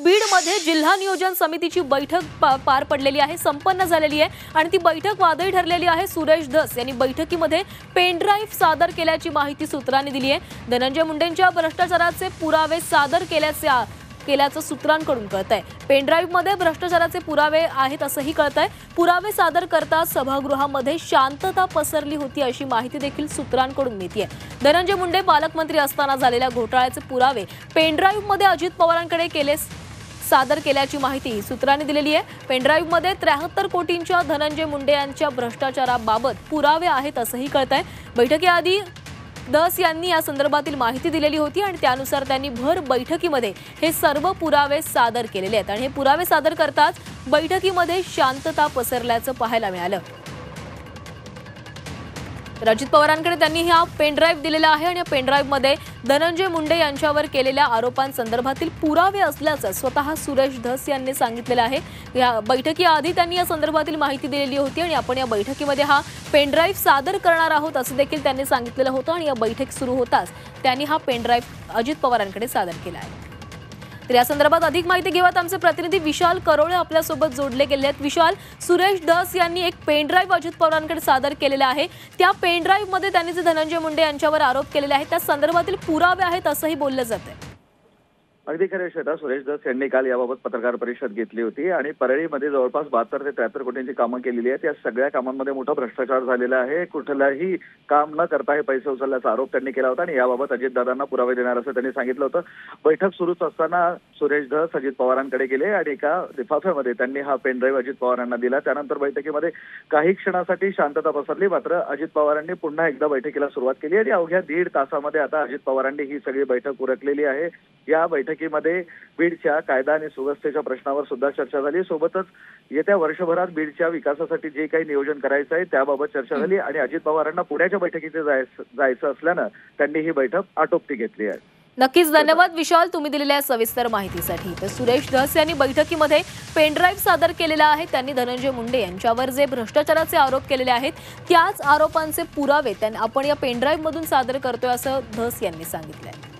बीडमध्ये जिल्हा नियोजन समितीची बैठक पार पडलेली आहे, संपन्न झालेली आहे आणि ती बैठक वादळी ठरलेली आहे। सुरेश धस यांनी बैठकीमध्ये पेन ड्राइव्ह सादर केल्याची माहिती सूत्रांनी दिली आहे। धनंजय मुंडेंच्या भ्रष्टाचाराचे पुरावे सादर केल्याचं सूत्रांकडून कळतंय। पेन ड्राइव्ह मध्ये भ्रष्टाचाराचे पुरावे आहेत असंही कळतंय। पुरावे सादर करता सभागृहामध्ये शांतता पसरली होती अशी माहिती देखील सूत्रांकडून मिळतेय। धनंजय मुंडे पालकमंत्री असताना झालेल्या घोटाळ्याचे पुरावे पेन ड्राइव्ह मध्ये अजित पवारांकडे सादर केल्याची माहिती सूत्रांनी दिलेली आहे। पेन ड्राइव्ह मध्ये 73 कोटींच्या धनंजय मुंडे यांच्या भ्रष्टाचाराबाबत पुरावे आहेत असंही कळतंय। बैठकीआधी धस यांनी या संदर्भातील माहिती दिलेली होती आणि त्यानुसार त्यांनी भर बैठकीमध्ये हे सर्व पुरावे सादर केलेले आहेत आणि हे पुरावे सादर करताच बैठकीमध्ये शांतता पसरल्याचं पाहायला मिळालं। तर अजित पवारांकडे त्यांनी हा पेन ड्राइव्ह दिलेला आहे आणि या पेन ड्राइव्ह मध्ये धनंजय मुंडे यांच्यावर केलेल्या आरोपांसंदर्भातील पुरावे असल्याचं स्वतः सुरेश धस यांनी सांगितलेलं आहे। या बैठकीआधी त्यांनी या संदर्भातील माहिती दिलेली होती आणि आपण या बैठकीमध्ये हा पेन ड्राइव्ह सादर करणार आहोत असं देखील त्यांनी सांगितलेलं होतं आणि या बैठक सुरू होताच त्यांनी हा पेन ड्राइव्ह अजित पवारांकडे सादर केला आहे। तर या संदर्भात अधिक माहिती घेऊयात आमचे प्रतिनिधी विशाल करोळे आपल्यासोबत जोडले गेले आहेत। विशाल, सुरेश धस यांनी एक पेन ड्राइव्ह अजित पवारांकडे सादर केलेला आहे, त्या पेन ड्राइव्ह मध्ये त्यांनी जे धनंजय मुंडे यांच्यावर आरोप केलेले आहेत त्या संदर्भातील पुरावे आहेत असंही बोललं जातंय। अगदी खरं श्वेता, सुरेश धस यांनी काल याबाबत पत्रकार परिषद घेतली होती आणि परळीमध्ये जवळपास 72 ते 73 कोटींची कामं केलेली आहेत। या सगळ्या कामांमध्ये मोठा भ्रष्टाचार झालेला आहे। कुठलाही काम न करता हे पैसे उचलल्याचा आरोप त्यांनी केला होता आणि याबाबत अजितदादांना पुरावे देणार असं त्यांनी सांगितलं होतं। बैठक सुरूच असताना सुरेश धस अजित पवारांकडे गेले आणि एका लिफाफ्यामध्ये त्यांनी हा पेन ड्राइव्ह अजित पवारांना दिला। त्यानंतर बैठकीमध्ये काही क्षणासाठी शांतता पसरली, मात्र अजित पवारांनी पुन्हा एकदा बैठकीला सुरुवात केली आणि अवघ्या 1.5 तासामध्ये आता अजित पवारांनी ही सगळी बैठक उरकलेली आहे। या बैठकीमध्ये बीडच्या कायदा आणि सुव्यवस्थेच्या प्रश्नावर सुद्धा चर्चा झाली। सोबतच येत्या वर्षभरात बीडच्या विकासासाठी जे काही नियोजन करायचं आहे त्याबाबत चर्चा झाली आणि अजित पवारांना पुण्याच्या बैठकीत जायचं असल्यानं त्यांनी ही बैठक आटोपती घेतली आहे। नक्कीच धन्यवाद विशाल, तुम्ही दिलेल्या सविस्तर माहितीसाठी। तर सुरेश धस यांनी बैठकीमध्ये पेन ड्राइव्ह सादर केलेला आहे। त्यांनी धनंजय मुंडे यांच्यावर जे भ्रष्टाचाराचे आरोप केलेले आहेत त्याच आरोपांचे पुरावे आपण या पेन ड्राइव्ह मधून सादर करतोय असं धस यांनी सांगितलंय।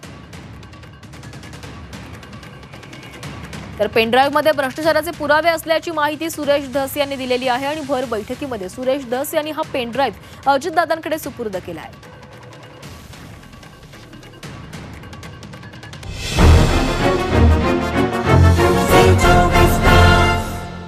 तर पेन ड्राइव्ह मध्ये भ्रष्टाचाराचे पुरावे असल्याची माहिती सुरेश धस यांनी दिलेली आहे आणि भर बैठकीमध्ये सुरेश धस यांनी हा पेन ड्राइव्ह अजितदादांकडे सुपूर्द केला आहे।